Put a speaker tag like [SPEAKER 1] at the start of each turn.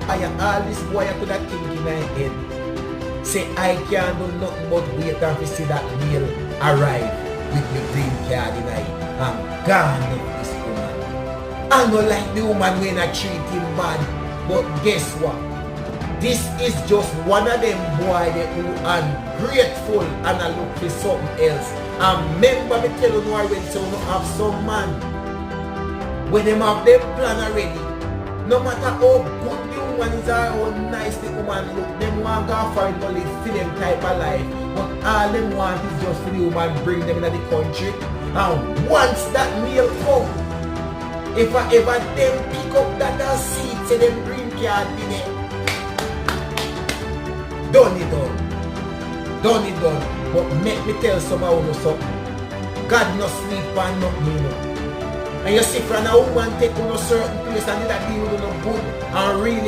[SPEAKER 1] All this boy I could have think in my head. Say I can't do nothing but wait and to see that meal arrive with the green card in it. I'm gone with this woman. I don't like the woman when I treat him bad. But guess what? This is just one of them boy who ungrateful and I look for something else. And remember me tell you already, so you have some man. When them have them plan already, no matter how good the woman is or how nice the woman look, them want to go for it to live for them type of life. But all them want is just for the woman bring them into the country. And once that meal come, if I ever them pick up that seat, say them green card in it, done it done. Done it done. But make me tell some of you something. God no sleep and nothing, you know. And you see from a woman take on a certain place and that deal with no good and really